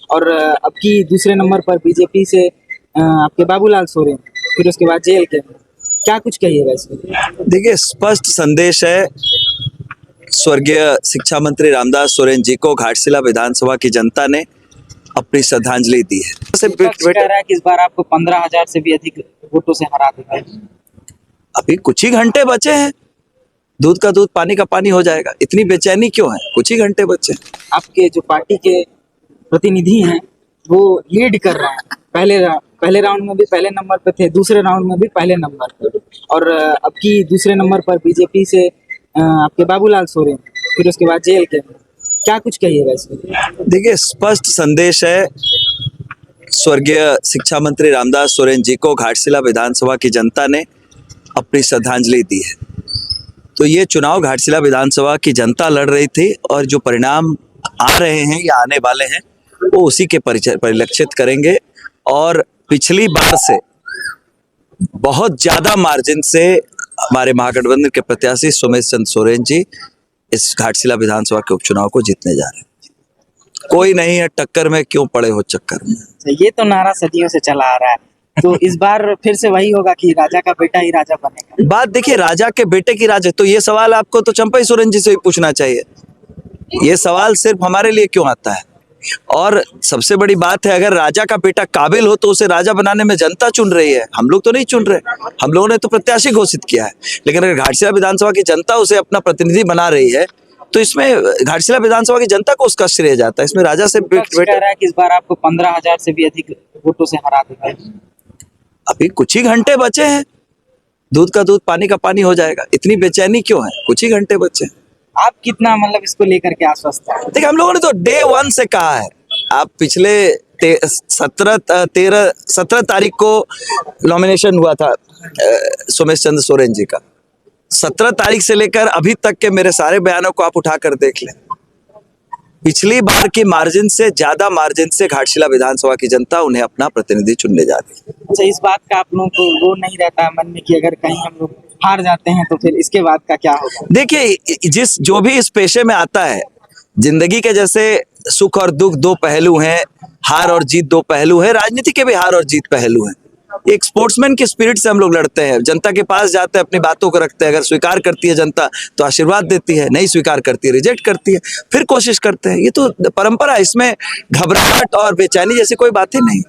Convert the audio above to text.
और अब की दूसरे नंबर पर बीजेपी से आपके बाबूलाल सोरेन, फिर उसके बाद जेल के, क्या कुछ कहिएगा इसमें? देखिए, स्पष्ट संदेश है स्वर्गीय शिक्षा मंत्री रामदास सोरेन जी को घाटशिला विधानसभा की जनता ने अपनी श्रद्धांजलि दी है। विपक्ष कह रहा है कि इस बार आपको 15,000 से भी अधिक वोटों से हरा देगा। अभी कुछ ही घंटे बचे हैं, दूध का दूध पानी का पानी हो जाएगा। इतनी बेचैनी क्यों है? कुछ ही घंटे बचे हैं। आपके जो पार्टी के प्रतिनिधि हैं वो लीड कर रहे हैं, पहले राउंड में भी पहले नंबर पे थे, दूसरे राउंड में भी पहले नंबर पे, और अब की दूसरे नंबर पर बीजेपी से आपके बाबूलाल सोरेन, फिर उसके बाद जेल के, क्या कुछ कहिएगा इसमें? देखिए, स्पष्ट संदेश है स्वर्गीय शिक्षा मंत्री रामदास सोरेन जी को घाटशिला विधानसभा की जनता ने अपनी श्रद्धांजलि दी है। तो ये चुनाव घाटशिला विधानसभा की जनता लड़ रही थी और जो परिणाम आ रहे हैं या आने वाले हैं वो उसी के परिलक्षित करेंगे। और पिछली बार से बहुत ज्यादा मार्जिन से हमारे महागठबंधन के प्रत्याशी सोमेश चंद्र सोरेन जी इस घाटशिला विधानसभा के उपचुनाव को जीतने जा रहे हैं। कोई नहीं है टक्कर में, क्यों पड़े हो चक्कर में। ये तो नारा सदियों से चला आ रहा है, तो इस बार फिर से वही होगा कि राजा का बेटा ही राजा बनेगा? बात देखिए, राजा के बेटे की राज है, तो ये सवाल आपको तो चंपई सोरेन जी से भी पूछना चाहिए। ये सवाल सिर्फ हमारे लिए क्यों आता है? और सबसे बड़ी बात है, अगर राजा का बेटा काबिल हो तो उसे राजा बनाने में जनता चुन रही है, हम लोग तो नहीं चुन रहे। हम लोगों ने तो प्रत्याशी घोषित किया है, लेकिन अगर घाटशिला विधानसभा की जनता उसे अपना प्रतिनिधि बना रही है तो इसमें घाटशिला विधानसभा की जनता को उसका श्रेय जाता है। इसमें राजा से कह रहा है कि इस बार आपको 15,000 से भी अधिक वोटों से हरा देगा। अभी कुछ ही घंटे बचे हैं, दूध का दूध पानी का पानी हो जाएगा। इतनी बेचैनी क्यों है? कुछ ही घंटे बचे हैं। आप कितना मतलब इसको लेकर के आश्वस्त हैं? देखिए, हम लोगों ने तो डे 1 से कहा है। आप पिछले 17 तारीख को नॉमिनेशन हुआ था सोमेश चंद्र सोरेन जी का। 17 तारीख से लेकर अभी तक के मेरे सारे बयानों को आप उठाकर देख लें। पिछली बार की मार्जिन से ज्यादा मार्जिन से घाटशिला विधानसभा की जनता उन्हें अपना प्रतिनिधि चुनने जा रही है। अच्छा, इस बात का आप लोगों को वो नहीं रहता है मन में कि अगर कहीं हम लोग हार जाते हैं तो फिर इसके बाद का क्या होगा? देखिए, जो भी इस पेशे में आता है, जिंदगी के जैसे सुख और दुख दो पहलू हैं, हार और जीत दो पहलू है, राजनीति के भी हार और जीत पहलू हैं। एक स्पोर्ट्समैन की स्पिरिट से हम लोग लड़ते हैं, जनता के पास जाते हैं, अपनी बातों को रखते हैं। अगर स्वीकार करती है जनता तो आशीर्वाद देती है, नहीं स्वीकार करती है रिजेक्ट करती है, फिर कोशिश करते हैं। ये तो परंपरा है, इसमें घबराहट और बेचैनी जैसी कोई बात ही नहीं।